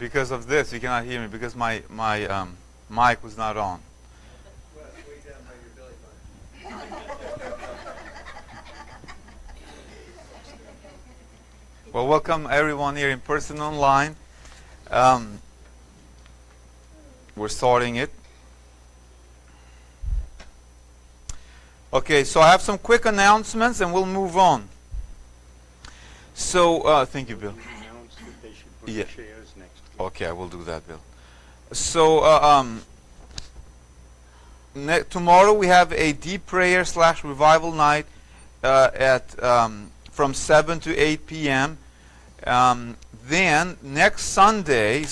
Because of this, you cannot hear me because my mic was not on. Well, it's way down by your belly button. Well, welcome everyone here in person, online. We're starting it. Okay, so I have some quick announcements and we'll move on. So, thank you, Bill. Announce that they should bring Yeah. chairs next week. Okay, I will do that, Bill. So, tomorrow we have a deep prayer / revival night at from 7 to 8 p.m. Then next Sunday,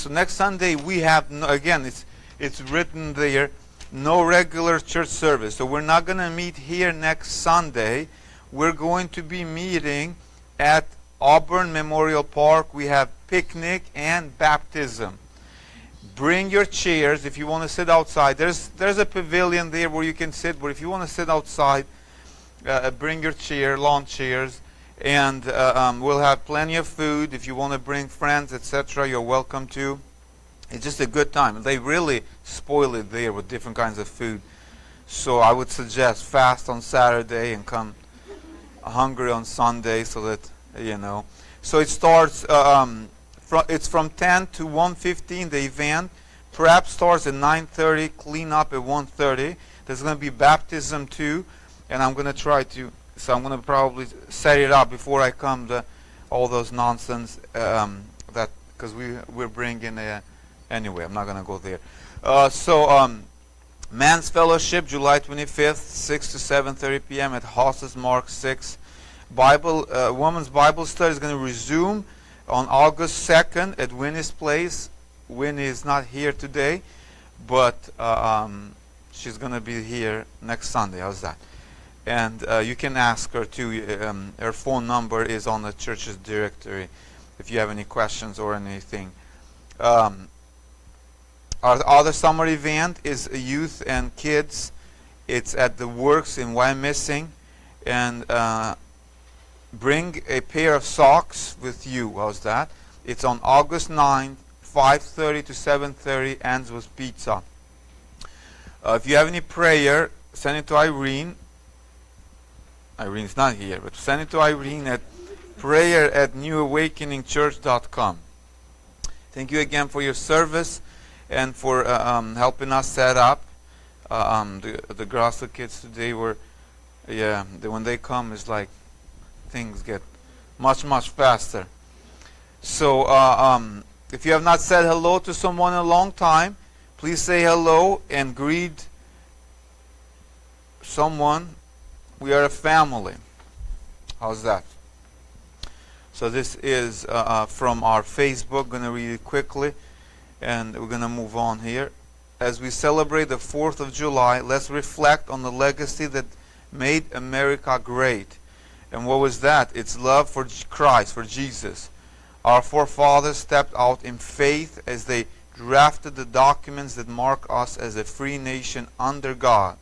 we have again it's written there, no regular church service. So we're not going to meet here next Sunday. We're going to be meeting at Auburn Memorial Park. We have picnic and baptism. Bring your chairs if you want to sit outside. There's a pavilion there where you can sit, but if you want to sit outside, bring your chair, lawn chairs, and we'll have plenty of food. If you want to bring friends, etc., you're welcome to. It's just a good time. They really spoil it there with different kinds of food. So I would suggest fast on Saturday and come hungry on Sunday, so that you know. So it starts. It's from 10 to 1:15. The event prep starts at 9:30. Clean up at 1:30. There's going to be baptism too, and I'm going to try to. So I'm going to probably set it up before I come to all those nonsense that because we're bringing a. Anyway, I'm not going to go there. Men's Fellowship, July 25th, 6 to 7:30 p.m. at Hodges, Mark 6. Women's Bible Study is going to resume on August 2nd at Winnie's place. Winnie is not here today, but she's going to be here next Sunday. How's that? And you can ask her too. Her phone number is on the church's directory if you have any questions or anything. Our other summer event is youth and kids. It's at the Works in Wyomissing, and bring a pair of socks with you. How's that? It's on August 9th, 5:30 to 7:30. Ends with pizza. If you have any prayer, send it to Irene. Irene's not here, but send it to Irene at prayer@newawakeningchurch.com. Thank you again for your service and for helping us set up. The Grasso kids today were, when they come, it's like things get much faster. So if you have not said hello to someone in a long time, please say hello and greet someone. We are a family. How's that? So this is from our Facebook. Going to read it quickly, and we're going to move on here. As we celebrate the 4th of July, let's reflect on the legacy that made America great. And what was that? It's love for Christ, for Jesus. Our forefathers stepped out in faith as they drafted the documents that mark us as a free nation under God.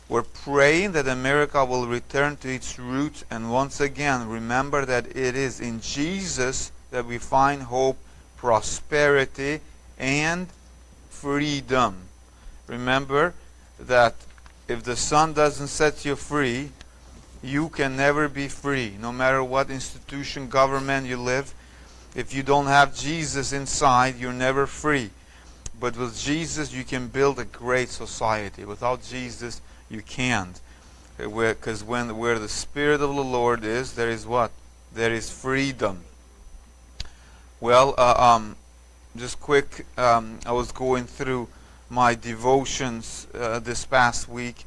We're praying that America will return to its roots and once again remember that it is in Jesus that we find hope, prosperity, and freedom. Remember that if the Son doesn't set you free, you can never be free. No matter what institution, government you live, if you don't have Jesus inside, you're never free. But with Jesus, you can build a great society. Without Jesus, you can't. Because where the Spirit of the Lord is, there is what? There is freedom. Well, just quick, I was going through my devotions this past week,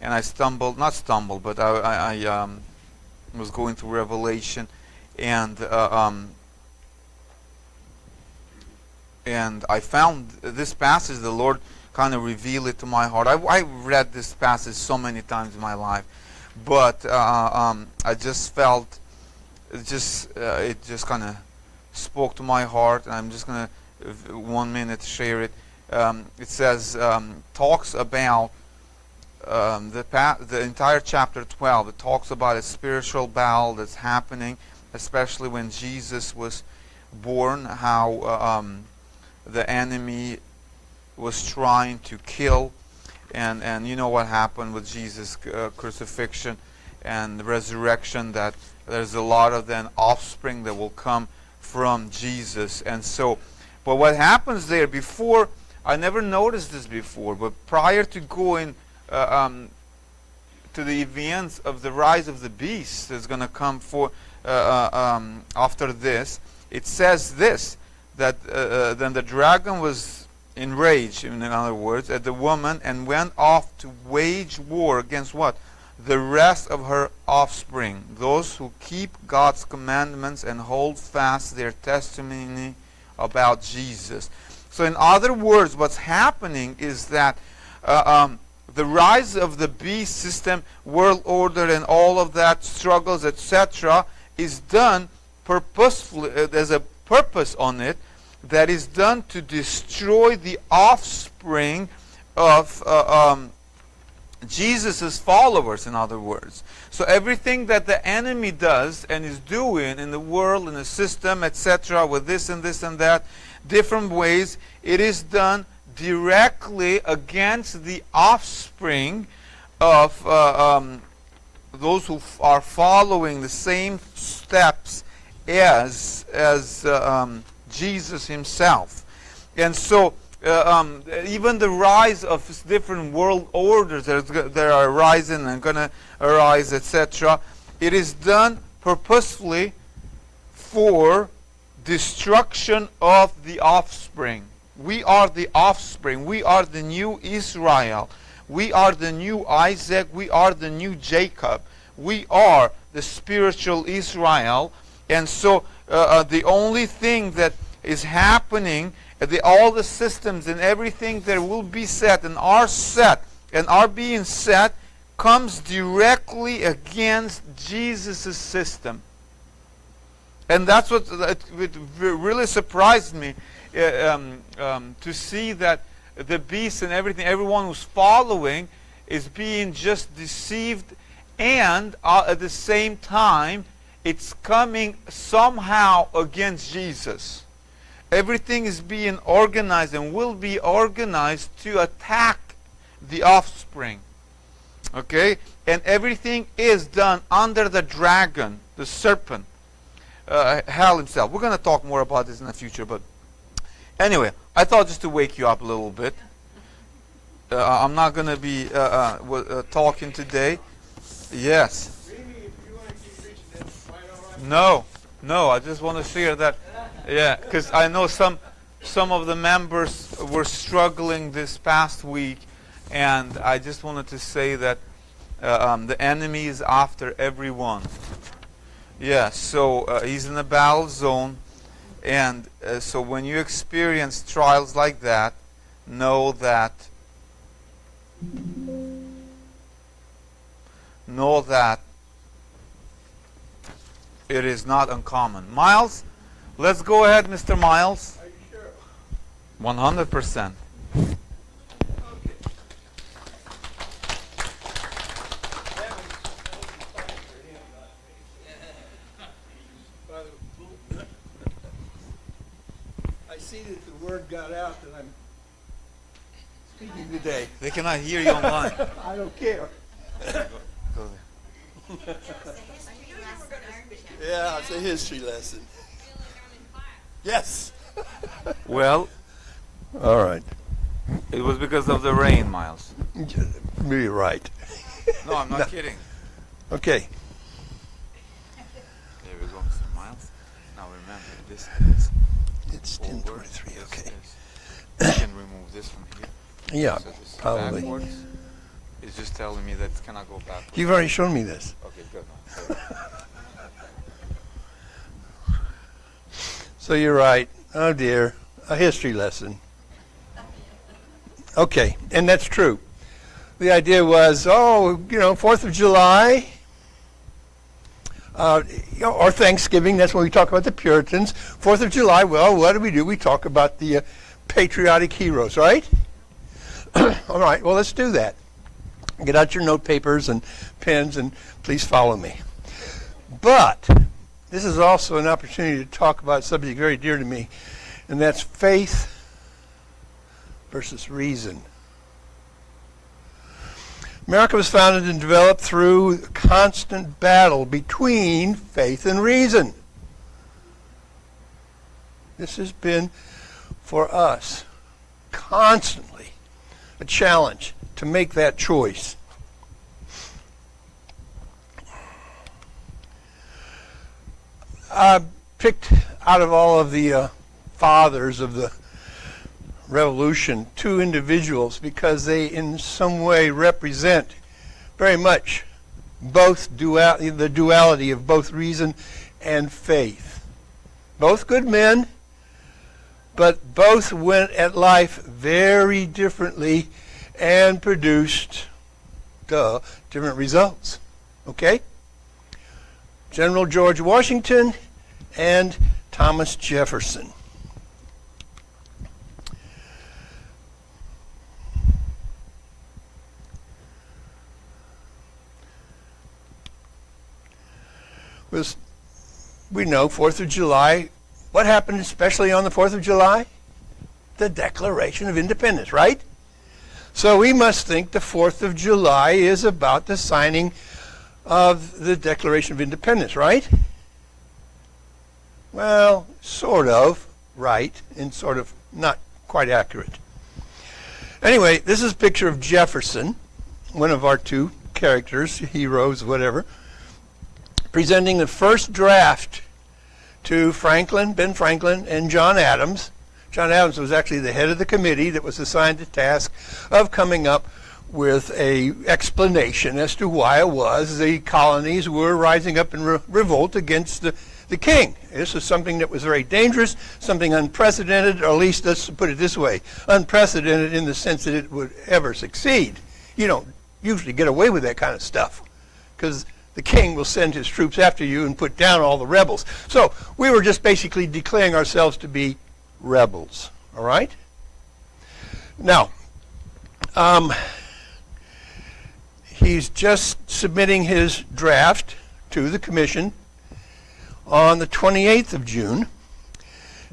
and I was going through Revelation, and I found this passage. The Lord kind of revealed it to my heart. I read this passage so many times in my life, but I just felt it just kind of spoke to my heart, and I'm just going to 1 minute share it. It says, talks about the entire chapter 12. It talks about a spiritual battle that's happening, especially when Jesus was born, how the enemy was trying to kill. And you know what happened with Jesus' crucifixion and the resurrection, that there's a lot of then offspring that will come from Jesus. And so, but what happens there before, I never noticed this before, but prior to going to the events of the rise of the beast that's going to come for after this, it says this, that then the dragon was enraged, in other words, at the woman, and went off to wage war against what? The rest of her offspring, those who keep God's commandments and hold fast their testimony about Jesus. So in other words, what's happening is that the rise of the beast system, world order, and all of that struggles, etc., is done purposefully. There's a purpose on it that is done to destroy the offspring of Jesus' followers, in other words. So everything that the enemy does and is doing in the world, in the system, etc., with this and this and that, different ways, it is done directly against the offspring of those who are following the same steps as Jesus himself. And so even the rise of different world orders that are arising and going to arise, etc., it is done purposefully for destruction of the offspring. We are the offspring. We are the new Israel. We are the new Isaac. We are the new Jacob. We are the spiritual Israel. And so the only thing that is happening, all the systems and everything that will be set and are being set, comes directly against Jesus' system. And that's what it really surprised me, to see that the beast and everything, everyone who's following, is being just deceived, and at the same time, it's coming somehow against Jesus. Everything is being organized and will be organized to attack the offspring. Okay? And everything is done under the dragon, the serpent, hell himself. We're going to talk more about this in the future, but anyway, I thought just to wake you up a little bit. I'm not going to be talking today. Yes. No, I just want to share that. Yeah, because I know some of the members were struggling this past week, and I just wanted to say that the enemy is after everyone. Yeah, so he's in a battle zone, and so when you experience trials like that, know that it is not uncommon. Miles, let's go ahead, Mr. Miles. Are you sure? 100%. I see that the word got out that I'm speaking today. They cannot hear you online. I don't care. Go there. Yeah, it's a history lesson. Yes. Well, All right. it was because of the rain, Miles. You're right. No, I'm not kidding. Okay. There we go, Mr. Miles. Now remember, this is It's over. 10:23. This Okay. is- You can remove this from here. Yeah, So this is probably. backwards. It's just telling me that it cannot go backwards. You've already shown me this. Okay, good. So, So you're right. Oh dear, a history lesson. Okay, and that's true. The idea was, 4th of July, or Thanksgiving. That's when we talk about the Puritans. 4th of July. Well, what do? We talk about the patriotic heroes, right? All right. Well, let's do that. Get out your note papers and pens, and please follow me. But this is also an opportunity to talk about a subject very dear to me, and that's faith versus reason. America was founded and developed through a constant battle between faith and reason. This has been, for us, constantly a challenge to make that choice. I picked out of all of the fathers of the Revolution two individuals because they in some way represent very much the duality of both reason and faith. Both good men, but both went at life very differently and produced different results. Okay? General George Washington and Thomas Jefferson. We know 4th of July. What happened especially on the 4th of July? The Declaration of Independence, right? So we must think the 4th of July is about the signing of the Declaration of Independence, right? Well, sort of right and sort of not quite accurate. Anyway, this is a picture of Jefferson, one of our two characters, heroes, whatever, presenting the first draft to Ben Franklin, and John Adams. John Adams was actually the head of the committee that was assigned the task of coming up with a explanation as to why it was the colonies were rising up in revolt against the king. This was something that was very dangerous, something unprecedented, or at least let's put it this way, unprecedented in the sense that it would ever succeed. You don't usually get away with that kind of stuff because the king will send his troops after you and put down all the rebels. So we were just basically declaring ourselves to be rebels. All right? Now, he's just submitting his draft to the commission on the 28th of June,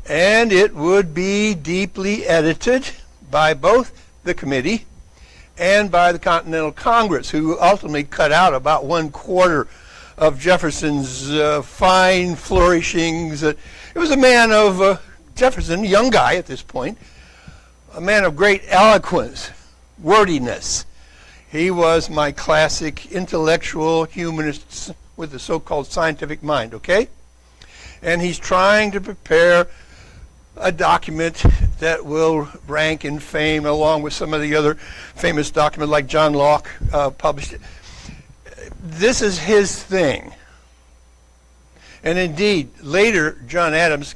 and it would be deeply edited by both the committee and by the Continental Congress, who ultimately cut out about 1/4 of Jefferson's fine flourishings. It was a man of, Jefferson, a young guy at this point, a man of great eloquence, wordiness. He was my classic intellectual humanist with the so-called scientific mind, okay? And he's trying to prepare a document that will rank in fame along with some of the other famous documents like John Locke published. This is his thing. And indeed, later, John Adams,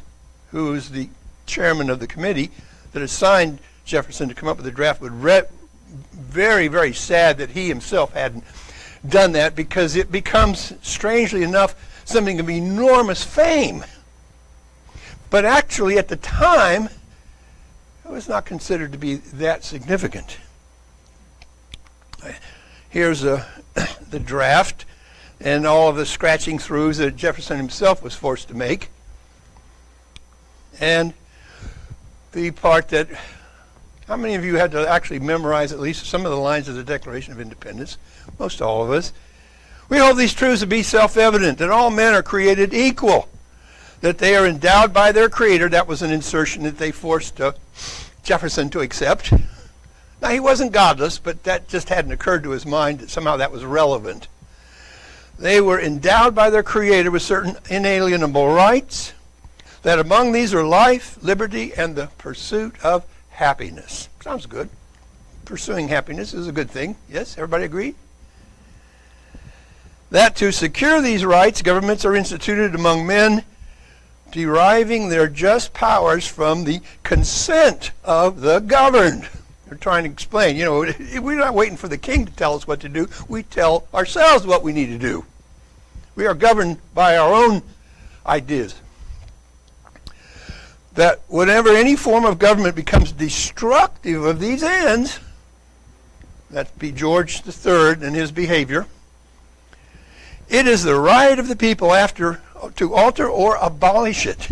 who was the chairman of the committee that assigned Jefferson to come up with the draft, would very, very sad that he himself hadn't done that, because it becomes, strangely enough, something of enormous fame. But actually, at the time, it was not considered to be that significant. Here's the draft and all of the scratching throughs that Jefferson himself was forced to make. And the part that, how many of you had to actually memorize at least some of the lines of the Declaration of Independence? Most all of us. We hold these truths to be self-evident, that all men are created equal, that they are endowed by their Creator. That was an insertion that they forced Jefferson to accept. Now, he wasn't godless, but that just hadn't occurred to his mind that somehow that was relevant. They were endowed by their Creator with certain inalienable rights, that among these are life, liberty, and the pursuit of happiness. Sounds good. Pursuing happiness is a good thing. Yes, everybody agree? That to secure these rights, governments are instituted among men, deriving their just powers from the consent of the governed. They're trying to explain, we're not waiting for the king to tell us what to do. We tell ourselves what we need to do. We are governed by our own ideas. That whenever any form of government becomes destructive of these ends, that'd be George III and his behavior, it is the right of the people to alter or abolish it,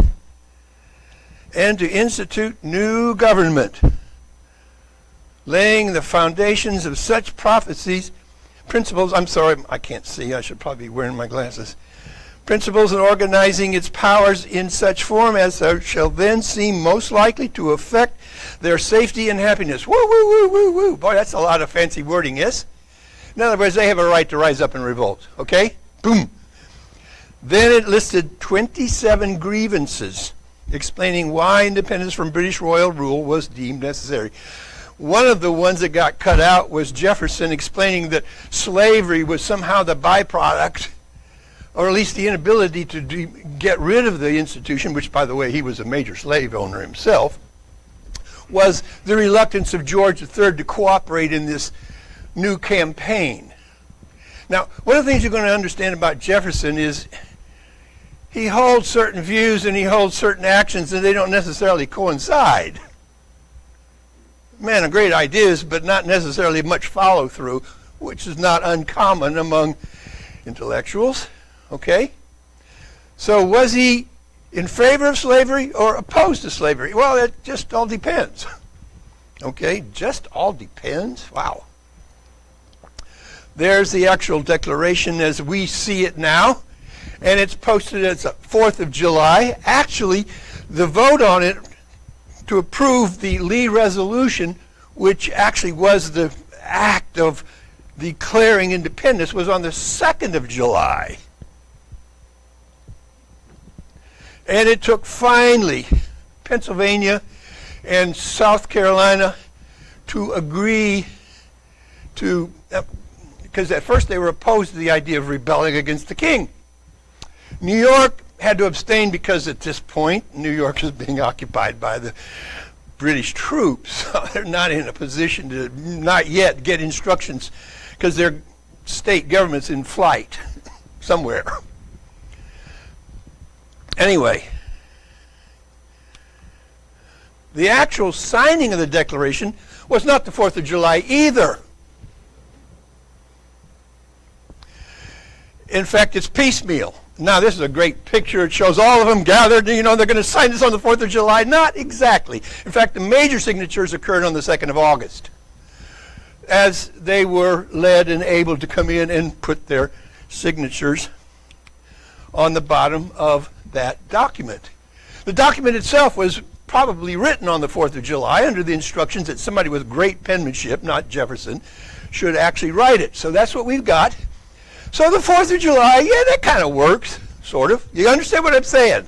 and to institute new government laying the foundations of such prophecies, principles, I'm sorry, I can't see, I should probably be wearing my glasses. Principles and organizing its powers in such form as shall then seem most likely to affect their safety and happiness. Woo, woo, woo, woo, woo. Boy, that's a lot of fancy wording, yes? In other words, they have a right to rise up and revolt, okay? Boom. Then it listed 27 grievances explaining why independence from British royal rule was deemed necessary. One of the ones that got cut out was Jefferson explaining that slavery was somehow the byproduct, or at least the inability to get rid of the institution, which, by the way, he was a major slave owner himself, was the reluctance of George III to cooperate in this new campaign. Now, one of the things you're going to understand about Jefferson is he holds certain views and he holds certain actions, and they don't necessarily coincide. Man of great ideas, but not necessarily much follow-through, which is not uncommon among intellectuals. Okay? So was he in favor of slavery or opposed to slavery? Well, it just all depends. Okay? Just all depends? Wow. There's the actual declaration as we see it now, and it's posted as 4th of July. Actually, the vote on it to approve the Lee resolution, which actually was the act of declaring independence, was on the 2nd of July. And it took finally Pennsylvania and South Carolina to agree to, because at first they were opposed to the idea of rebelling against the king. New York had to abstain because at this point New York is being occupied by the British troops. They're not in a position to, not yet, get instructions because their state government's in flight somewhere. Anyway, the actual signing of the Declaration was not the 4th of July either. In fact, it's piecemeal. Now, this is a great picture. It shows all of them gathered. You know, they're going to sign this on the 4th of July. Not exactly. In fact, the major signatures occurred on the 2nd of August, as they were led and able to come in and put their signatures on the bottom of that document. The document itself was probably written on the 4th of July under the instructions that somebody with great penmanship, not Jefferson, should actually write it. So that's what we've got. So the 4th of July, yeah, that kind of works, sort of. You understand what I'm saying?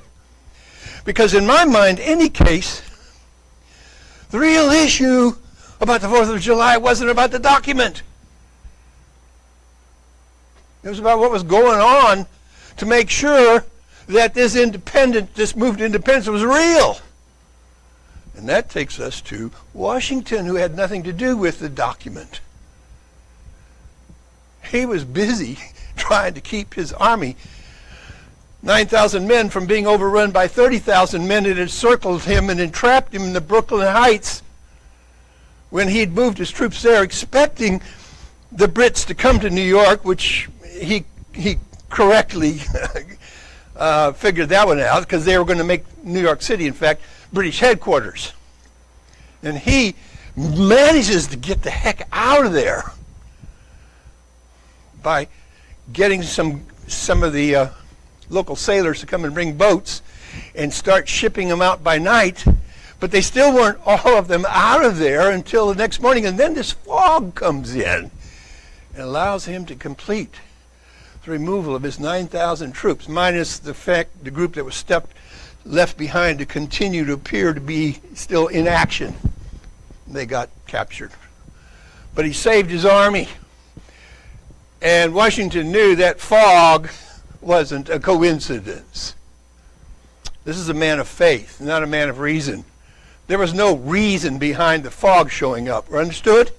Because in my mind, any case, the real issue about the 4th of July wasn't about the document. It was about what was going on to make sure that this move to independence was real. And that takes us to Washington, who had nothing to do with the document. He was busy trying to keep his army, 9,000 men, from being overrun by 30,000 men that had encircled him and entrapped him in the Brooklyn Heights when he'd moved his troops there, expecting the Brits to come to New York, which he correctly figured that one out, because they were going to make New York City, in fact, British headquarters. And he manages to get the heck out of there by getting some of the local sailors to come and bring boats and start shipping them out by night. But they still weren't all of them out of there until the next morning. And then this fog comes in and allows him to complete the removal of his 9,000 troops, minus the group that was left behind to continue to appear to be still in action. They got captured. But he saved his army. And Washington knew that fog wasn't a coincidence. This is a man of faith, not a man of reason. There was no reason behind the fog showing up. Understood?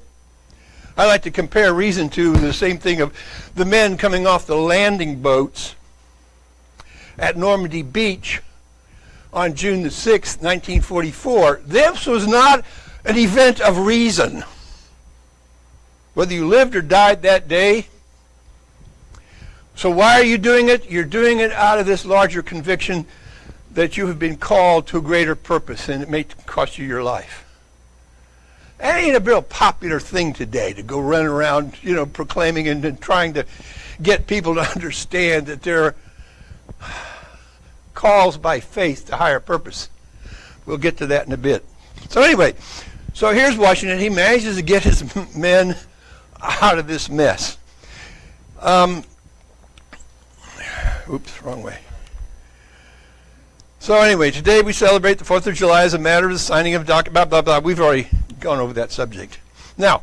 I like to compare reason to the same thing of the men coming off the landing boats at Normandy Beach on June the 6th, 1944. This was not an event of reason. Whether you lived or died that day. So why are you doing it? You're doing it out of this larger conviction that you have been called to a greater purpose, and it may cost you your life. That ain't a real popular thing today to go run around, proclaiming and trying to get people to understand that there are calls by faith to higher purpose. We'll get to that in a bit. So anyway, here's Washington. He manages to get his men out of this mess. Oops, wrong way. So anyway, today we celebrate the 4th of July as a matter of the signing of document, blah, blah, blah. We've already gone over that subject. Now,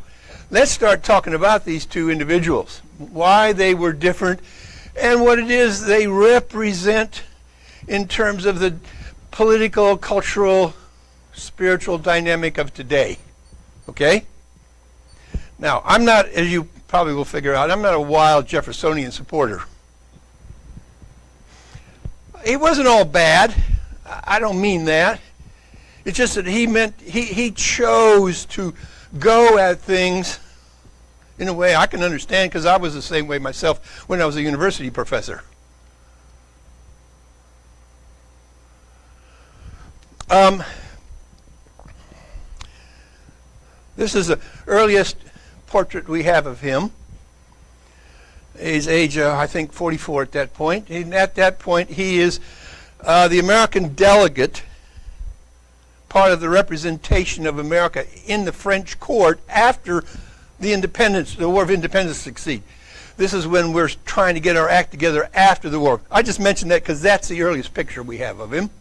let's start talking about these two individuals, why they were different, and what it is they represent in terms of the political, cultural, spiritual dynamic of today. Okay? Now, I'm not, as you probably will figure out, I'm not a wild Jeffersonian supporter. He wasn't all bad. I don't mean that. It's just that he chose to go at things in a way I can understand, because I was the same way myself when I was a university professor. This is the earliest portrait we have of him. He's age, I think, 44 at that point. And at that point, he is the American delegate, part of the representation of America in the French court after the War of Independence succeeded. This is when we're trying to get our act together after the war. I just mentioned that because that's the earliest picture we have of him.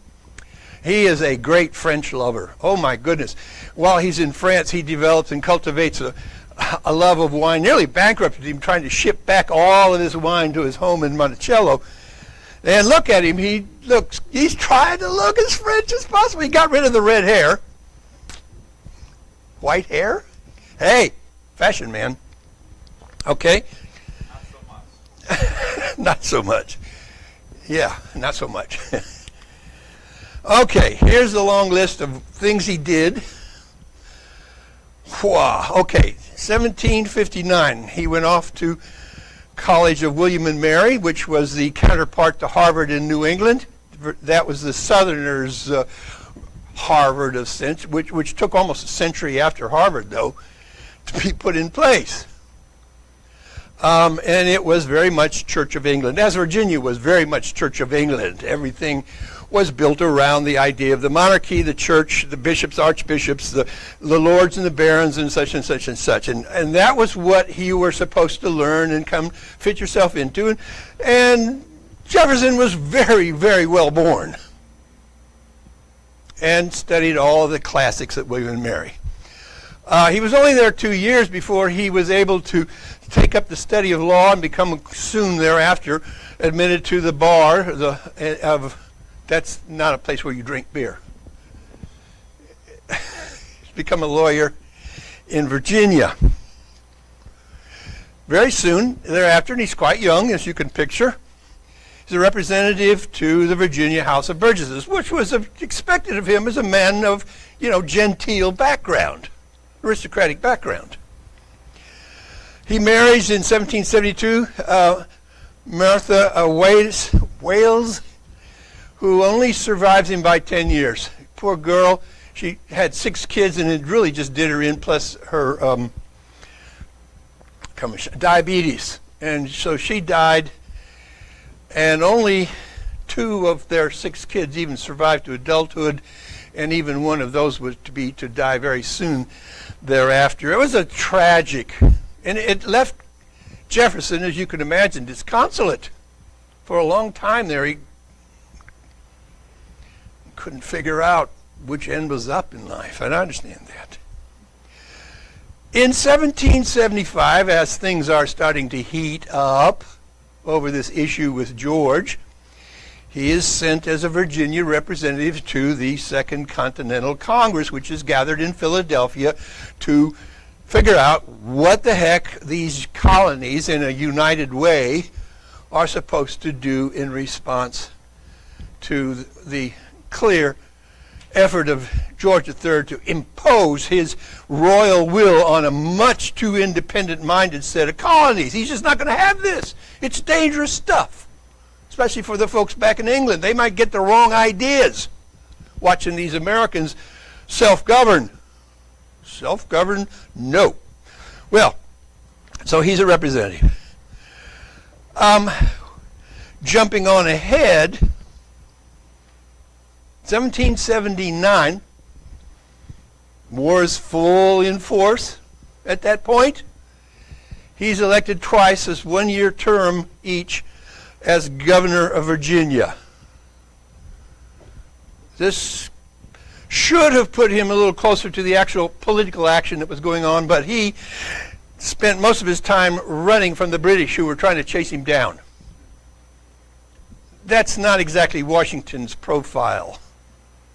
He is a great French lover. Oh my goodness. While he's in France, he develops and cultivates a love of wine, nearly bankrupted him trying to ship back all of his wine to his home in Monticello. And look at him, he's trying to look as French as possible. He got rid of the red hair. White hair? Hey, fashion man. Okay? Not so much. Not so much. Yeah, not so much. Okay, here's the long list of things he did. Wow. Okay, 1759, he went off to College of William and Mary, which was the counterpart to Harvard in New England. That was the Southerners' Harvard, which took almost a century after Harvard, though, to be put in place. And it was very much Church of England, as Virginia was very much Church of England. Everything was built around the idea of the monarchy, the church, the bishops, archbishops, the lords and the barons, and such and such and such. And that was what you were supposed to learn and come fit yourself into. And Jefferson was very, very well born and studied all of the classics at William and Mary. He was only there 2 years before he was able to take up the study of law and become soon thereafter admitted to the bar of. That's not a place where you drink beer. He's become a lawyer in Virginia. Very soon thereafter, and he's quite young, as you can picture, he's a representative to the Virginia House of Burgesses, which was expected of him as a man of, genteel background, aristocratic background. He marries in 1772 Martha Wales, who only survives him by 10 years. Poor girl. She had 6 kids, and it really just did her in, plus her diabetes. And so she died, and only 2 of their 6 kids even survived to adulthood, and even one of those was to die very soon thereafter. It was a tragic, and it left Jefferson, as you can imagine, disconsolate. For a long time there, he couldn't figure out which end was up in life, and I understand that. In 1775, as things are starting to heat up over this issue with George, he is sent as a Virginia representative to the Second Continental Congress, which is gathered in Philadelphia to figure out what the heck these colonies in a united way are supposed to do in response to the clear effort of George III to impose his royal will on a much too independent-minded set of colonies. He's just not going to have this. It's dangerous stuff, especially for the folks back in England. They might get the wrong ideas watching these Americans self-govern Self-governed? No. Well, so he's a representative. Jumping on ahead, 1779, war is full in force at that point. He's elected twice as one-year term each as governor of Virginia. This should have put him a little closer to the actual political action that was going on, but he spent most of his time running from the British who were trying to chase him down. That's not exactly Washington's profile.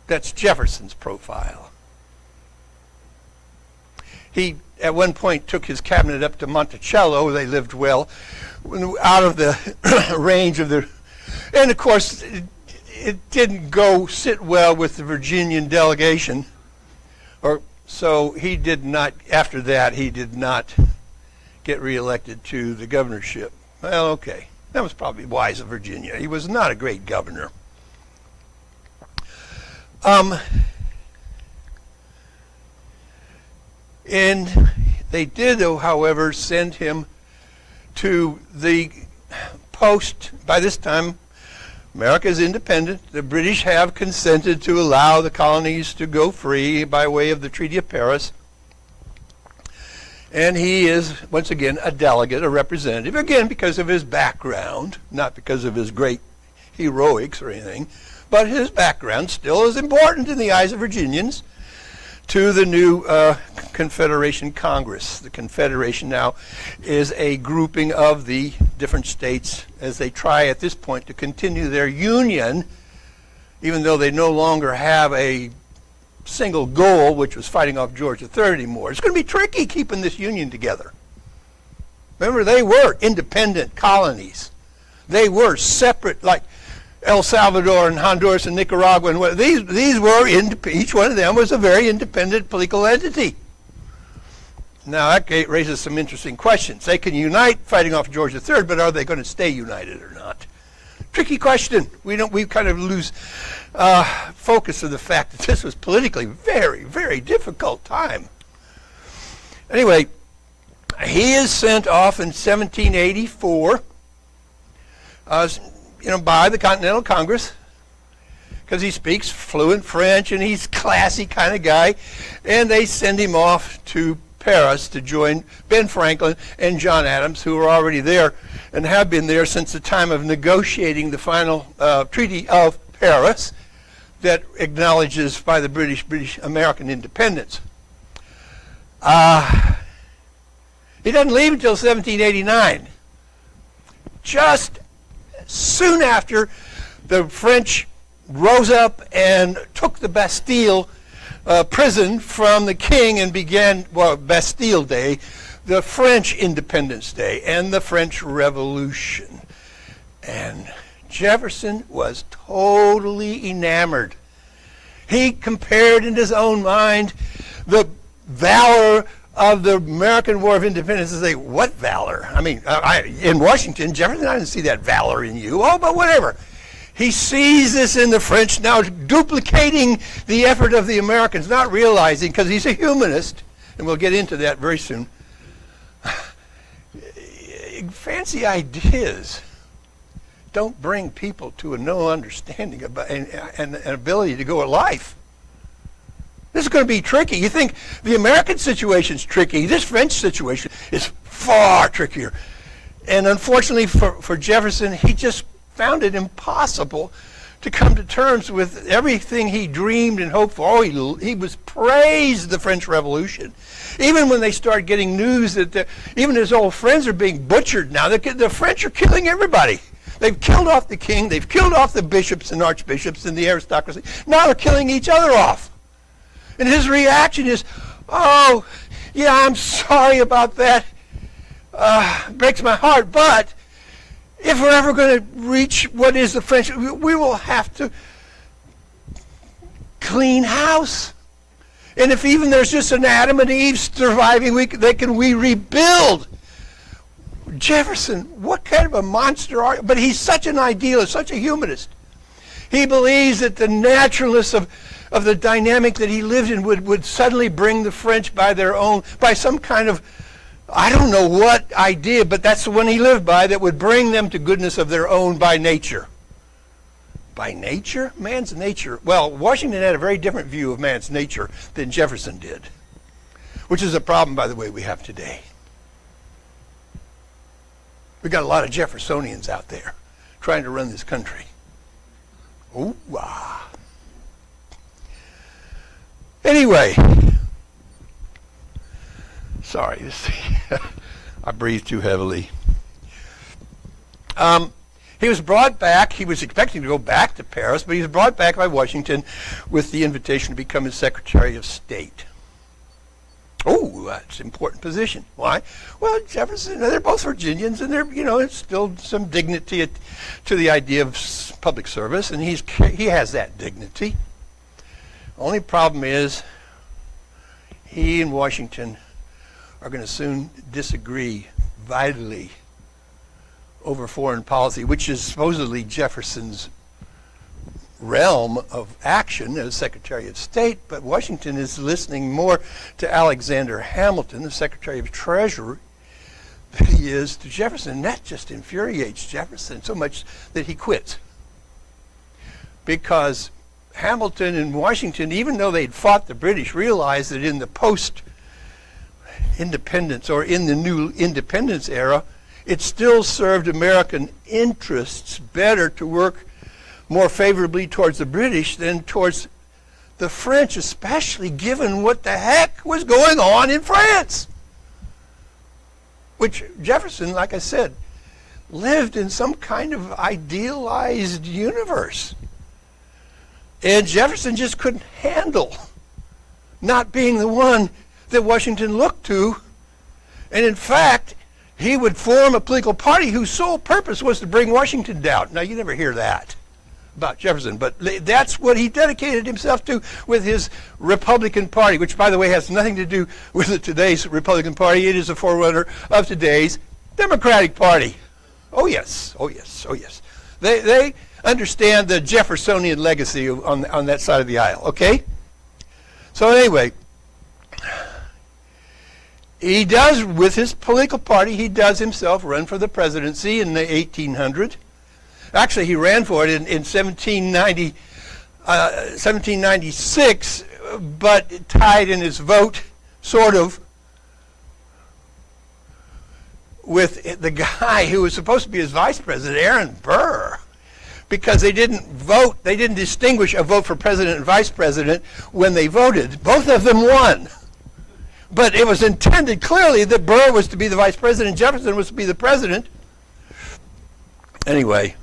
That's Jefferson's profile. He, at one point, took his cabinet up to Monticello. They lived well, out of the range of the... And, of course, it didn't go sit well with the Virginian delegation. So he did not, after that, he did not get reelected to the governorship. Well, okay. That was probably wise of Virginia. He was not a great governor. And they did, however, send him to the post. By this time, America is independent. The British have consented to allow the colonies to go free by way of the Treaty of Paris. And he is, once again, a delegate, a representative, again, because of his background, not because of his great heroics or anything, but his background still is important in the eyes of Virginians to the new Confederation Congress. The Confederation now is a grouping of the different states as they try at this point to continue their union, even though they no longer have a single goal, which was fighting off George III anymore. It's going to be tricky keeping this union together. Remember, they were independent colonies. They were separate, like El Salvador and Honduras and Nicaragua. And these were, each one of them was a very independent political entity. Now, that raises some interesting questions. They can unite fighting off George III, but are they going to stay united or not? Tricky question. We kind of lose focus of the fact that this was politically very, very difficult time. Anyway, he is sent off in 1784, by the Continental Congress, because he speaks fluent French and he's a classy kind of guy, and they send him off to Paris to join Ben Franklin and John Adams, who were already there and have been there since the time of negotiating the final Treaty of Paris that acknowledges by the British American independence. He doesn't leave until 1789. Just soon after the French rose up and took the Bastille prison from the king and began, Bastille Day, the French Independence Day, and the French Revolution. And Jefferson was totally enamored. He compared in his own mind the valor of the American War of Independence and say, what valor? I mean, in Washington, Jefferson, I didn't see that valor in you. Oh, but whatever. He sees this in the French now duplicating the effort of the Americans, not realizing, because he's a humanist, and we'll get into that very soon. Fancy ideas don't bring people to a no understanding about and an ability to go at life. This is going to be tricky. You think the American situation's tricky. This French situation is far trickier. And unfortunately for Jefferson, he just found it impossible to come to terms with everything he dreamed and hoped for. Oh, he was praised the French Revolution. Even when they started getting news that even his old friends are being butchered now, the French are killing everybody. They've killed off the king. They've killed off the bishops and archbishops and the aristocracy. Now they're killing each other off. And his reaction is, oh, yeah, I'm sorry about that. Breaks my heart. But if we're ever going to reach what is the French, we will have to clean house. And if even there's just an Adam and Eve surviving, we rebuild. Jefferson, what kind of a monster are you? But he's such an idealist, such a humanist. He believes that the naturalness of the dynamic that he lived in would suddenly bring the French by some kind of, I don't know what idea, but that's the one he lived by, that would bring them to goodness of their own by nature. By nature? Man's nature. Well, Washington had a very different view of man's nature than Jefferson did, which is a problem, by the way, we have today. We got a lot of Jeffersonians out there trying to run this country. Ooh, ah. Anyway, sorry, I breathed too heavily. He was brought back. He was expecting to go back to Paris, but he was brought back by Washington with the invitation to become his Secretary of State. Oh, that's an important position. Why? Well, Jefferson, they're both Virginians, and it's still some dignity to the idea of public service, and he has that dignity. Only problem is he and Washington are going to soon disagree vitally over foreign policy, which is supposedly Jefferson's realm of action as Secretary of State, but Washington is listening more to Alexander Hamilton, the Secretary of Treasury, than he is to Jefferson. And that just infuriates Jefferson so much that he quits. Because Hamilton and Washington, even though they'd fought the British, realized that in the post-independence or in the new independence era, it still served American interests better to work more favorably towards the British than towards the French, especially given what the heck was going on in France. Which Jefferson, like I said, lived in some kind of idealized universe. And Jefferson just couldn't handle not being the one that Washington looked to. And in fact, he would form a political party whose sole purpose was to bring Washington down. Now, you never hear that about Jefferson, but that's what he dedicated himself to with his Republican Party, which, by the way, has nothing to do with today's Republican Party. It is a forerunner of today's Democratic Party. Oh, yes. Oh, yes. Oh, yes. They understand the Jeffersonian legacy on that side of the aisle, okay? So anyway, he does, with his political party, he does himself run for the presidency in the 1800. Actually, he ran for it in 1796, but tied in his vote, sort of, with the guy who was supposed to be his vice president, Aaron Burr, because they didn't distinguish a vote for president and vice president when they voted. Both of them won. But it was intended clearly that Burr was to be the vice president, Jefferson was to be the president. Anyway,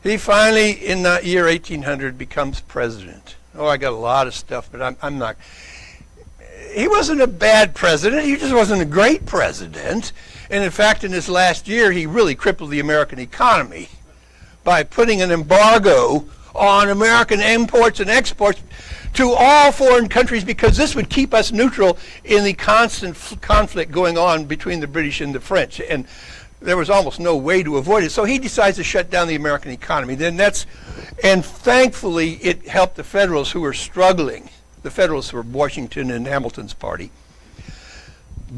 he finally, in the year 1800, becomes president. Oh, I got a lot of stuff, but I'm not. He wasn't a bad president. He just wasn't a great president. And in fact, in his last year, he really crippled the American economy by putting an embargo on American imports and exports to all foreign countries, because this would keep us neutral in the constant conflict going on between the British and the French. And there was almost no way to avoid it. So he decides to shut down the American economy. And thankfully, it helped the Federalists who were struggling. The Federalists were Washington and Hamilton's party,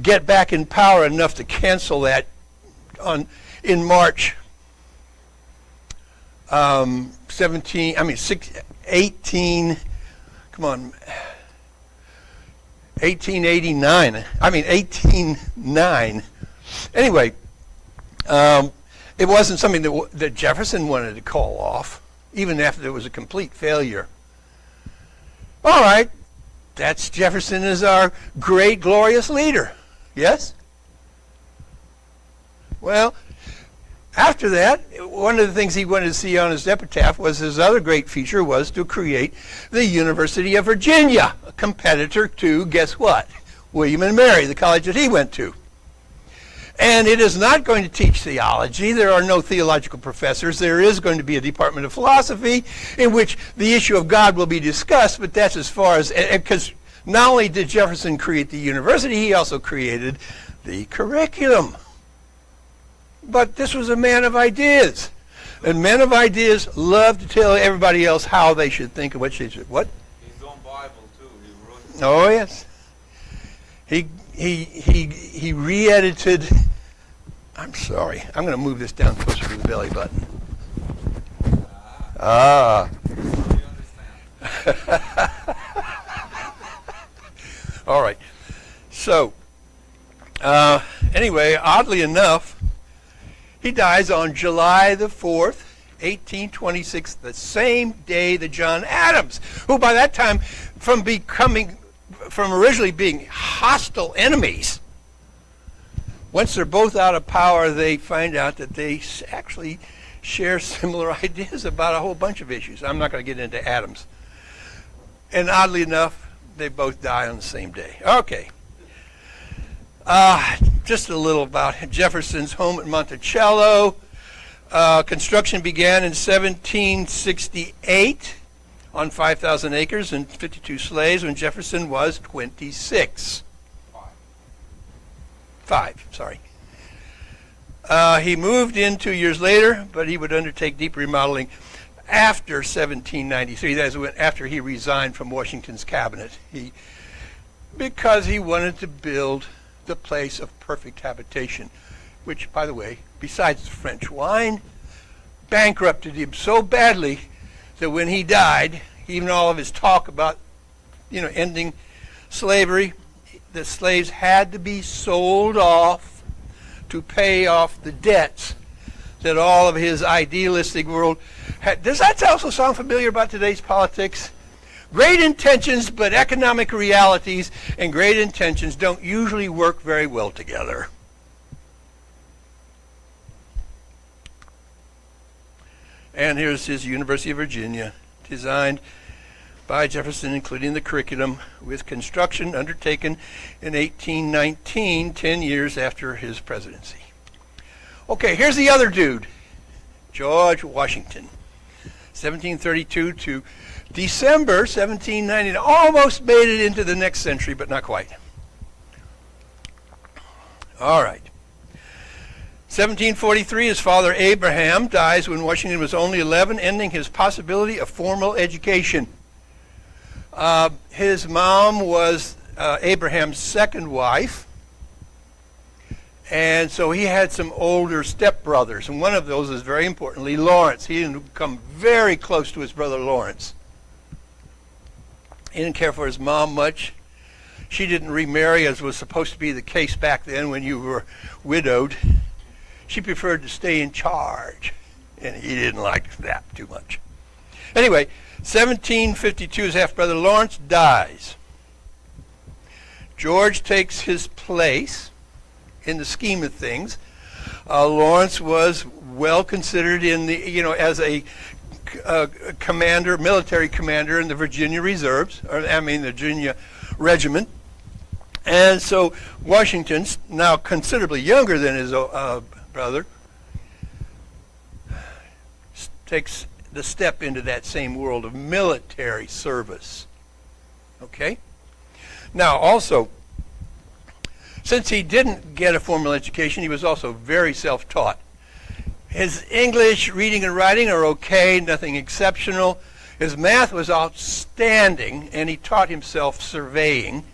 get back in power enough to cancel that in March 1809. Anyway, it wasn't something that Jefferson wanted to call off, even after it was a complete failure. All right, that's Jefferson as our great, glorious leader. Yes? Well, after that, one of the things he wanted to see on his epitaph was his other great feature was to create the University of Virginia, a competitor to, guess what? William and Mary, the college that he went to. And it is not going to teach theology. There are no theological professors. There is going to be a department of philosophy in which the issue of God will be discussed, but that's as far as, because not only did Jefferson create the university, he also created the curriculum. But this was a man of ideas. And men of ideas love to tell everybody else how they should think and what they should. What? His own Bible too. He wrote it. Oh yes. He re-edited. I'm sorry. I'm going to move this down closer to the belly button. Ah. You understand. All right. So, anyway, oddly enough, he dies on July the 4th, 1826, the same day that John Adams, who by that time, from originally being hostile enemies, once they're both out of power, they find out that they actually share similar ideas about a whole bunch of issues. I'm not going to get into Adams. And oddly enough, they both die on the same day. Okay. Just a little about Jefferson's home at Monticello. Construction began in 1768 on 5,000 acres and 52 slaves when Jefferson was 26. Five, sorry. He moved in 2 years later, but he would undertake deep remodeling after 1793. That is after he resigned from Washington's cabinet. Because he wanted to build the place of perfect habitation, which, by the way, besides the French wine, bankrupted him so badly that when he died, even all of his talk about, ending slavery, the slaves had to be sold off to pay off the debts that all of his idealistic world had. Does that also sound familiar about today's politics? Great intentions, but economic realities and great intentions don't usually work very well together. And here's his University of Virginia, designed by Jefferson, including the curriculum, with construction undertaken in 1819, 10 years after his presidency. Okay, here's the other dude, George Washington, 1732 to December 1790. Almost made it into the next century, but not quite. All right. 1743, his father Abraham dies when Washington was only 11, ending his possibility of formal education. His mom was Abraham's second wife, and so he had some older stepbrothers, and one of those is very importantly Lawrence. He didn't come very close to his brother Lawrence. He didn't care for his mom much. She didn't remarry, as was supposed to be the case back then when you were widowed. She preferred to stay in charge, and he didn't like that too much. Anyway, 1752, his half-brother Lawrence dies. George takes his place in the scheme of things. Lawrence was well considered in the, as a commander, military commander in the Virginia Reserves, the Virginia Regiment. And so Washington's now considerably younger than his brother, takes the step into that same world of military service. Okay? Now, also, since he didn't get a formal education, he was also very self-taught. His English, reading and writing are okay, nothing exceptional. His math was outstanding, and he taught himself surveying,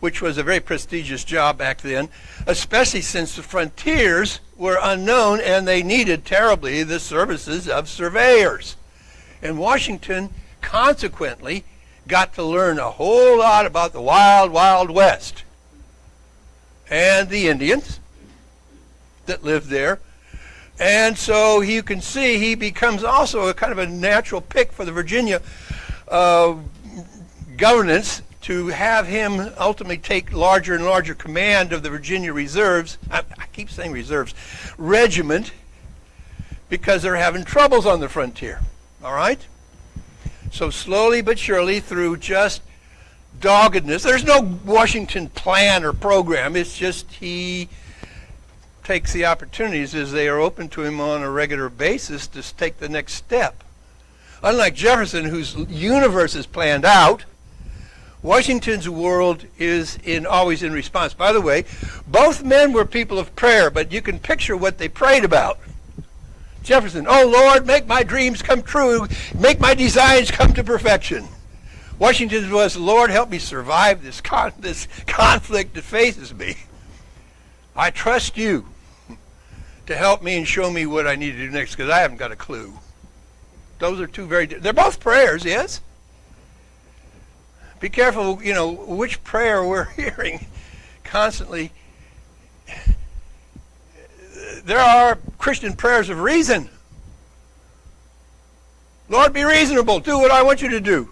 which was a very prestigious job back then, especially since the frontiers were unknown and they needed terribly the services of surveyors. And Washington, consequently, got to learn a whole lot about the wild, wild West and the Indians that lived there. And so you can see he becomes also a kind of a natural pick for the Virginia governance to have him ultimately take larger and larger command of the Virginia Reserves. I keep saying reserves, regiment, because they're having troubles on the frontier. All right? So slowly but surely, through just doggedness, there's no Washington plan or program. It's just he takes the opportunities as they are open to him on a regular basis to take the next step. Unlike Jefferson, whose universe is planned out, Washington's world is always in response. By the way, both men were people of prayer, but you can picture what they prayed about. Jefferson, oh Lord, make my dreams come true, make my designs come to perfection. Washington's was, Lord, help me survive this conflict that faces me. I trust you to help me and show me what I need to do next, because I haven't got a clue. Those are two they're both prayers, yes? Be careful, which prayer we're hearing constantly. There are Christian prayers of reason. Lord, be reasonable. Do what I want you to do.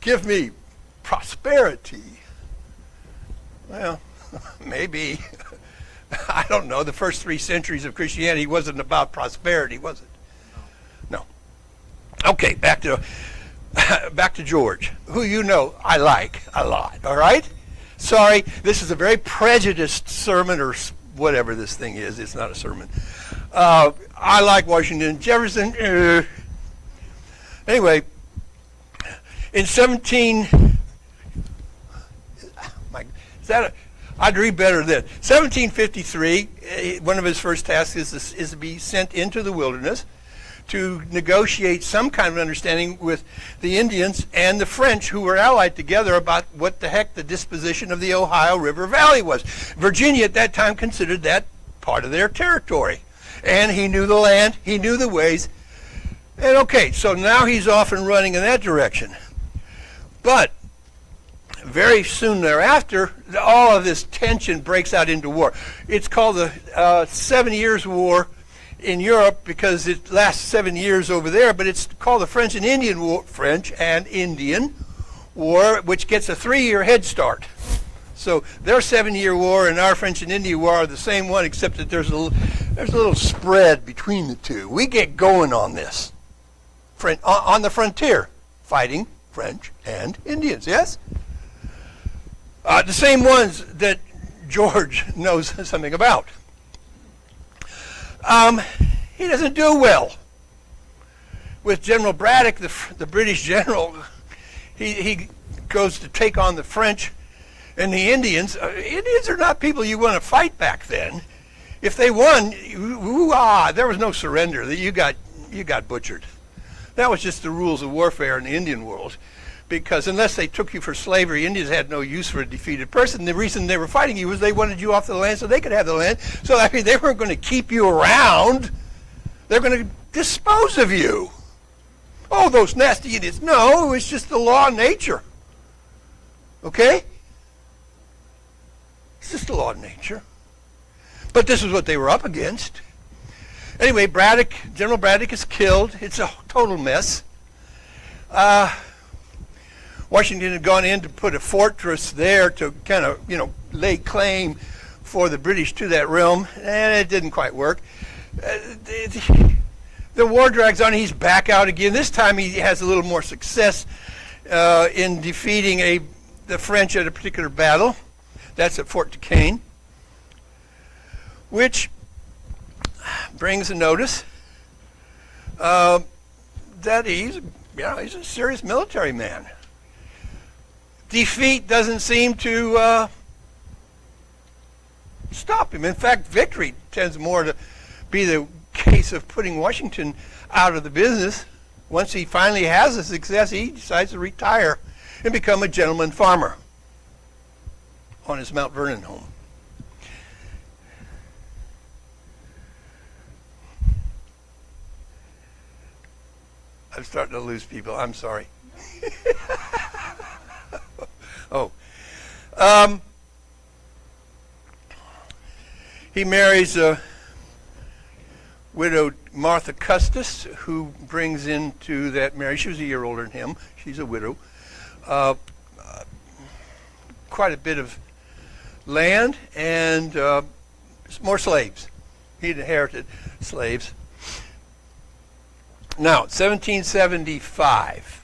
Give me prosperity. Well, maybe. I don't know. The first 3 centuries of Christianity wasn't about prosperity, was it? No. Okay, back to George, who I like a lot, all right? Sorry, this is a very prejudiced sermon or whatever this thing is. It's not a sermon. I like Washington. Jefferson, Anyway, in I'd read better then. 1753, one of his first tasks is to be sent into the wilderness to negotiate some kind of understanding with the Indians and the French, who were allied together, about what the heck the disposition of the Ohio River Valley was. Virginia at that time considered that part of their territory. And he knew the land, he knew the ways. And okay, so now he's off and running in that direction. But very soon thereafter, all of this tension breaks out into war. It's called the 7 Years' War in Europe because it lasts 7 years over there, but it's called the French and Indian War, which gets a 3-year head start. So their 7-year war and our French and Indian War are the same one, except that there's a little spread between the two. We get going on this, on the frontier, fighting French and Indians, yes? The same ones that George knows something about. He doesn't do well with General Braddock, the British general. He goes to take on the French and the Indians. Indians are not people you want to fight back then. If they won, there was no surrender. You got butchered. That was just the rules of warfare in the Indian world. Because unless they took you for slavery, Indians had no use for a defeated person. The reason they were fighting you was they wanted you off the land so they could have the land. So they weren't going to keep you around. They're going to dispose of you. Oh, those nasty Indians. No, it was just the law of nature. Okay? It's just the law of nature. But this is what they were up against. Anyway, General Braddock is killed. It's a total mess. Washington had gone in to put a fortress there to kind of, lay claim for the British to that realm, and it didn't quite work. The war drags on. He's back out again. This time he has a little more success in defeating the French at a particular battle. That's at Fort Duquesne, which brings a notice that he's a serious military man. Defeat doesn't seem to stop him. In fact, victory tends more to be the case of putting Washington out of the business. Once he finally has a success, he decides to retire and become a gentleman farmer on his Mount Vernon home. I'm starting to lose people. I'm sorry. He marries a widowed Martha Custis, who brings into that marriage, she was a year older than him, she's a widow, quite a bit of land and more slaves. He'd inherited slaves. Now, 1775,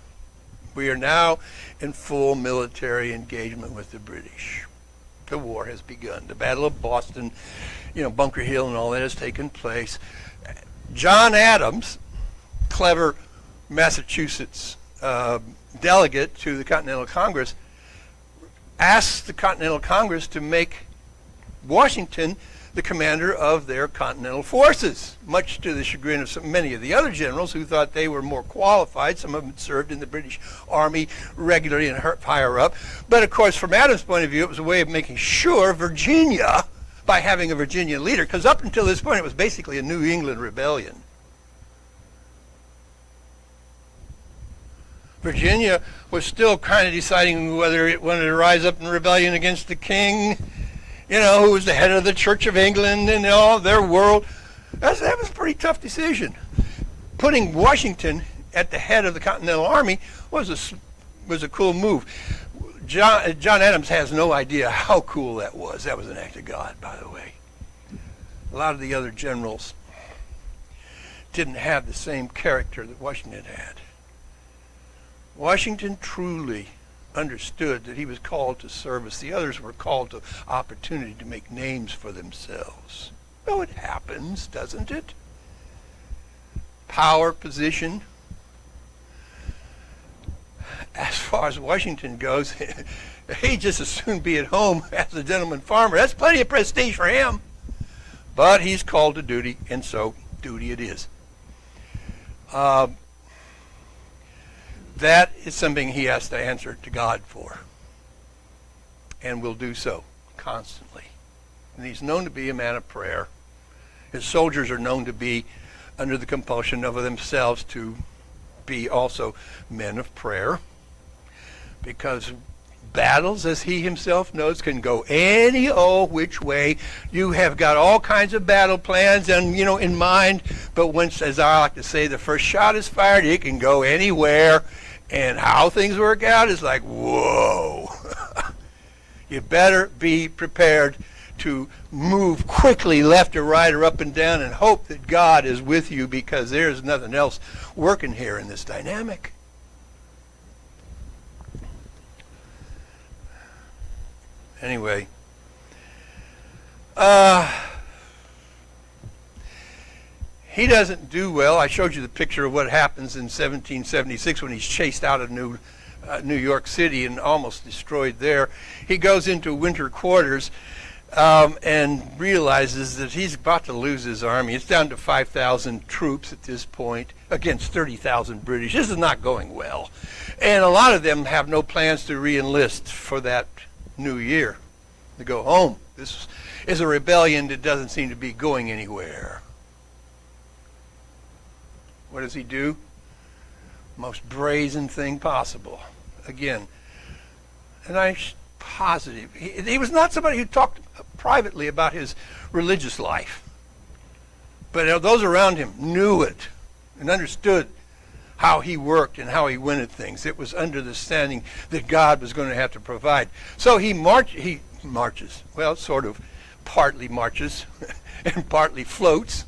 we are now in full military engagement with the British. The war has begun. The Battle of Boston, Bunker Hill and all that has taken place. John Adams, clever Massachusetts delegate to the Continental Congress, asked the Continental Congress to make Washington the commander of their continental forces, much to the chagrin of many of the other generals who thought they were more qualified. Some of them had served in the British Army regularly and higher up. But of course, from Adams' point of view, it was a way of making sure Virginia, by having a Virginia leader, because up until this point it was basically a New England rebellion. Virginia was still kind of deciding whether it wanted to rise up in rebellion against the king, who was the head of the Church of England and all their world. That was a pretty tough decision. Putting Washington at the head of the Continental Army was a cool move. John Adams has no idea how cool that was. That was an act of God, by the way. A lot of the other generals didn't have the same character that Washington had. Washington truly understood that he was called to service. The others were called to opportunity to make names for themselves. Well, it happens, doesn't it? Power, position. As far as Washington goes, he'd just as soon be at home as a gentleman farmer. That's plenty of prestige for him. But he's called to duty, and so duty it is. That is something he has to answer to God for, and will do so constantly. And he's known to be a man of prayer. His soldiers are known to be under the compulsion of themselves to be also men of prayer, because battles, as he himself knows, can go any old which way. You have got all kinds of battle plans and in mind, but once, as I like to say, the first shot is fired, it can go anywhere. And how things work out is like, whoa. You better be prepared to move quickly left or right or up and down and hope that God is with you, because there's nothing else working here in this dynamic. Anyway, he doesn't do well. I showed you the picture of what happens in 1776 when he's chased out of New York City and almost destroyed there. He goes into winter quarters and realizes that he's about to lose his army. It's down to 5,000 troops at this point against 30,000 British. This is not going well. And a lot of them have no plans to re-enlist for that new year. They go home. This is a rebellion that doesn't seem to be going anywhere. What does he do? Most brazen thing possible. Again, and I'm positive. He was not somebody who talked privately about his religious life. But those around him knew it and understood how he worked and how he went at things. It was under the standing that God was going to have to provide. So he marches. Well, sort of partly marches and partly floats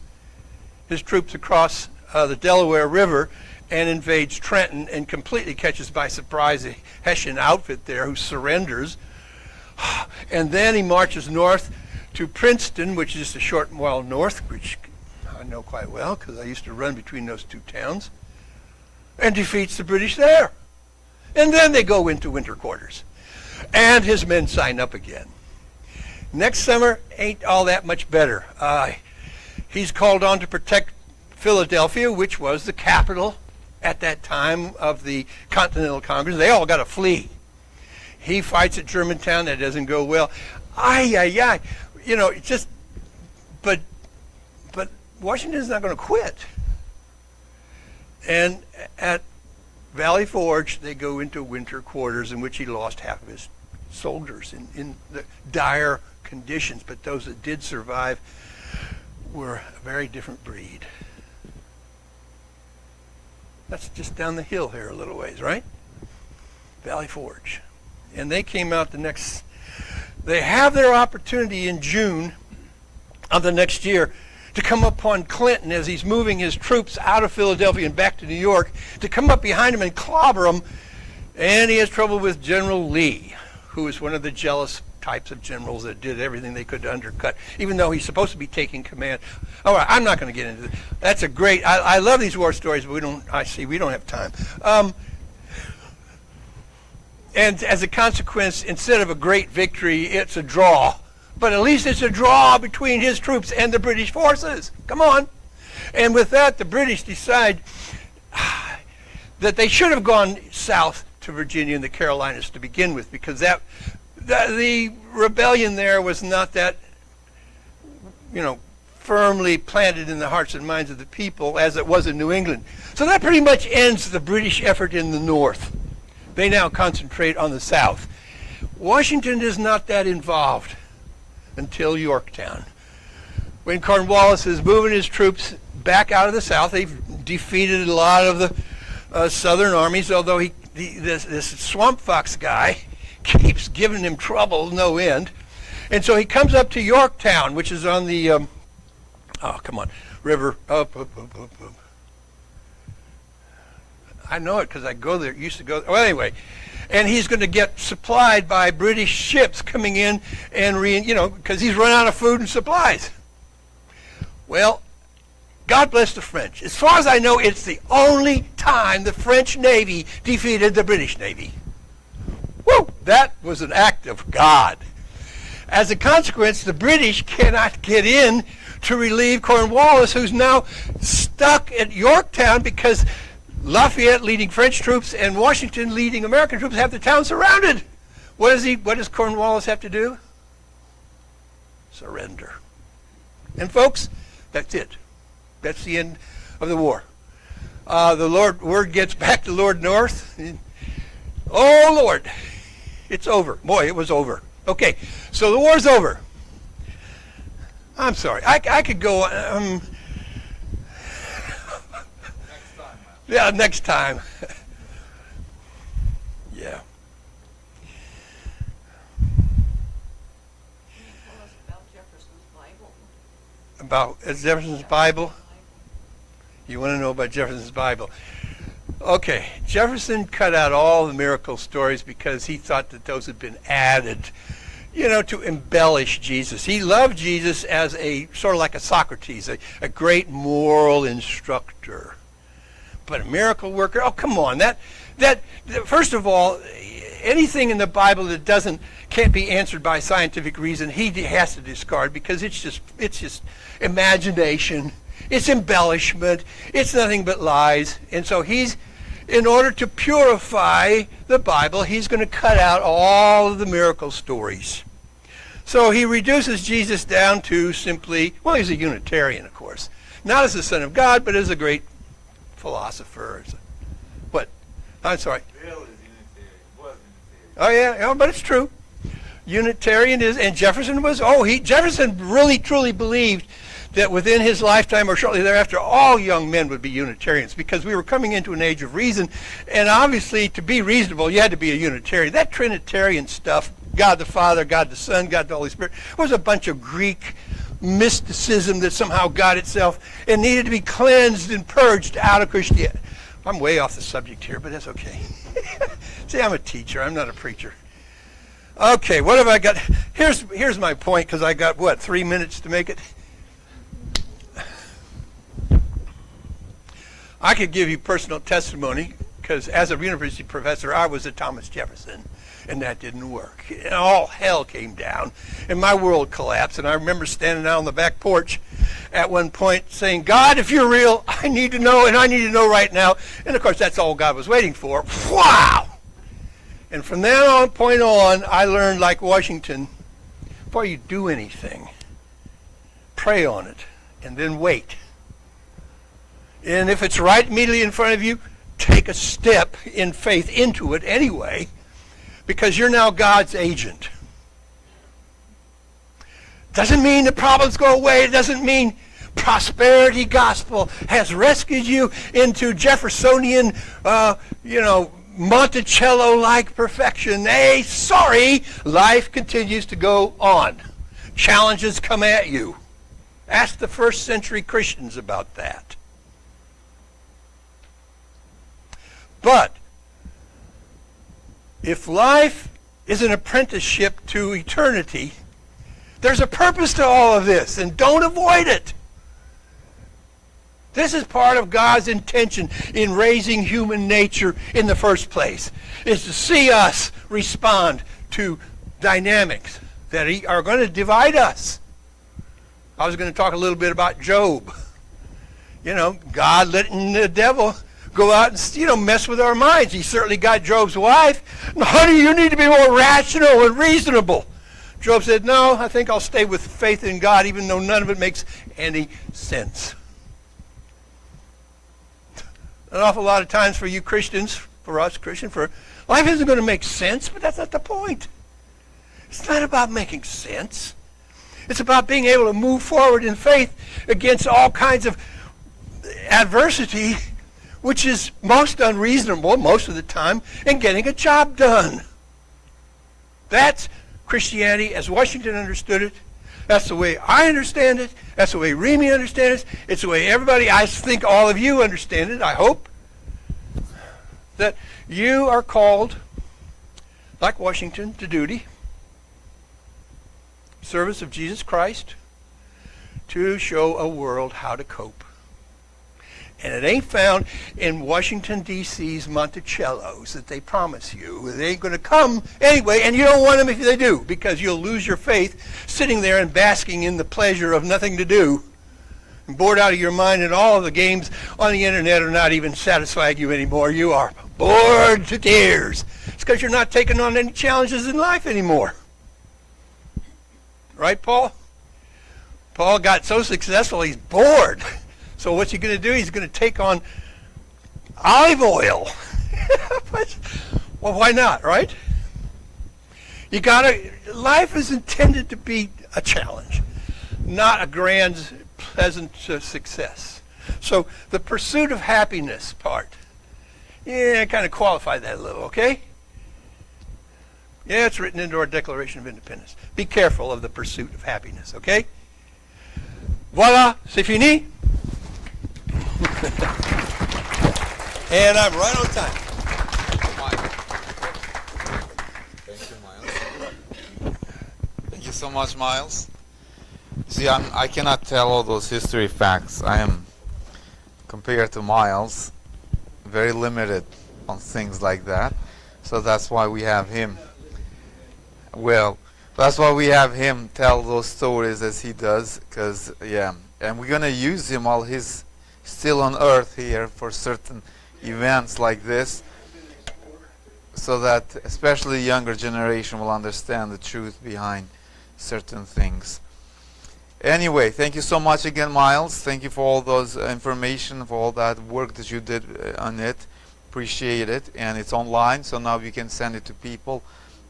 his troops across the Delaware River and invades Trenton and completely catches by surprise a Hessian outfit there who surrenders. And then he marches north to Princeton, which is just a short while north, which I know quite well because I used to run between those two towns, and defeats the British there. And then they go into winter quarters. And his men sign up again. Next summer ain't all that much better. He's called on to protect Philadelphia, which was the capital at that time of the Continental Congress. They all got to flee. He fights at Germantown. That doesn't go well. But Washington's not going to quit. And at Valley Forge, they go into winter quarters in which he lost half of his soldiers in the dire conditions. But those that did survive were a very different breed. That's just down the hill here a little ways, right? Valley Forge. And they came out they have their opportunity in June of the next year to come upon Clinton as he's moving his troops out of Philadelphia and back to New York, to come up behind him and clobber him. And he has trouble with General Lee, who is one of the jealous types of generals that did everything they could to undercut, even though he's supposed to be taking command. All right, I'm not going to get into that. That's a great, I love these war stories, but we don't have time. And as a consequence, instead of a great victory, it's a draw. But at least it's a draw between his troops and the British forces. Come on. And with that, the British decide that they should have gone south to Virginia and the Carolinas to begin with, because the rebellion there was not that, firmly planted in the hearts and minds of the people as it was in New England. So that pretty much ends the British effort in the north. They now concentrate on the south. Washington is not that involved until Yorktown. When Cornwallis is moving his troops back out of the south, they've defeated a lot of the southern armies, although this Swamp Fox guy keeps giving him trouble no end. And so he comes up to Yorktown, which is on the river up. I know it because I go there. Used to go there. Well, anyway, and he's going to get supplied by British ships coming in and because he's run out of food and supplies. Well, God bless the French. As far as I know, it's the only time the French Navy defeated the British Navy. Woo! That was an act of God. As a consequence, the British cannot get in to relieve Cornwallis, who's now stuck at Yorktown because Lafayette leading French troops and Washington leading American troops have the town surrounded. What does Cornwallis have to do? Surrender. And folks, that's it. That's the end of the war. Word gets back to Lord North. Oh, Lord, it's over. Boy, it was over. Okay, so the war's over. I'm sorry. I could go. Next time, man. Yeah, next time. Yeah. Tell us about Jefferson's Bible. About Jefferson's Bible? You want to know about Jefferson's Bible? Okay, Jefferson cut out all the miracle stories because he thought that those had been added, to embellish Jesus. He loved Jesus as a sort of like a Socrates, a great moral instructor. But a miracle worker, oh come on, that first of all, anything in the Bible that can't be answered by scientific reason, he has to discard because it's just imagination, it's embellishment, it's nothing but lies. And so in order to purify the Bible, he's going to cut out all of the miracle stories. So he reduces Jesus down to simply, he's a Unitarian, of course. Not as the Son of God, but as a great philosopher. What? I'm sorry. Bill is Unitarian. Was Unitarian. Oh, yeah, but it's true. Unitarian is, and Jefferson was, Jefferson really truly believed that within his lifetime or shortly thereafter, all young men would be Unitarians because we were coming into an age of reason. And obviously, to be reasonable, you had to be a Unitarian. That Trinitarian stuff, God the Father, God the Son, God the Holy Spirit, was a bunch of Greek mysticism that somehow God itself and needed to be cleansed and purged out of Christianity. I'm way off the subject here, but that's okay. See, I'm a teacher. I'm not a preacher. Okay, what have I got? Here's my point because I got, 3 minutes to make it? I could give you personal testimony because as a university professor, I was a Thomas Jefferson, and that didn't work. And all hell came down, and my world collapsed. And I remember standing out on the back porch at one point saying, God, if you're real, I need to know, and I need to know right now. And, of course, that's all God was waiting for. Wow! And from that point on, I learned, like Washington, before you do anything, pray on it, and then wait. And if it's right immediately in front of you, take a step in faith into it anyway, because you're now God's agent. Doesn't mean the problems go away. It doesn't mean prosperity gospel has rescued you into Jeffersonian, Monticello-like perfection. Hey, sorry, life continues to go on. Challenges come at you. Ask the first century Christians about that. But if life is an apprenticeship to eternity, there's a purpose to all of this, and don't avoid it. This is part of God's intention in raising human nature in the first place, is to see us respond to dynamics that are going to divide us. I was going to talk a little bit about Job. You know, God letting the devil go out and, mess with our minds. He certainly got Job's wife. No, honey, you need to be more rational and reasonable. Job said, no, I think I'll stay with faith in God, even though none of it makes any sense. An awful lot of times for you Christians, for us Christians, life isn't going to make sense, but that's not the point. It's not about making sense. It's about being able to move forward in faith against all kinds of adversity, which is most unreasonable most of the time, and getting a job done. That's Christianity as Washington understood it. That's the way I understand it. That's the way Remy understands it. It's the way everybody, I think all of you understand it, I hope. That you are called, like Washington, to duty, service of Jesus Christ, to show a world how to cope. And it ain't found in Washington, D.C.'s Monticellos that they promise you. They ain't going to come anyway, and you don't want them if they do, because you'll lose your faith sitting there and basking in the pleasure of nothing to do, and bored out of your mind, and all of the games on the internet are not even satisfying you anymore. You are bored to tears. It's because you're not taking on any challenges in life anymore. Right, Paul? Paul got so successful, he's bored. So what's he going to do? He's going to take on olive oil. Well, why not, right? Life is intended to be a challenge, not a grand, pleasant success. So the pursuit of happiness part, I kind of qualify that a little, okay? Yeah, it's written into our Declaration of Independence. Be careful of the pursuit of happiness, okay? Voila, c'est fini. And I'm right on time. Thank you, Miles. Thank you so much, Miles. See, I cannot tell all those history facts. I am, compared to Miles, very limited on things like that. So that's why we have him. Well, that's why we have him tell those stories as he does, because, yeah. And we're going to use him while he's still on earth here for certain events like this, so that especially the younger generation will understand the truth behind certain things. Anyway, thank you so much again, Miles. Thank you for all those information, for all that work that you did on it. Appreciate it. And it's online, so now we can send it to people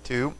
too.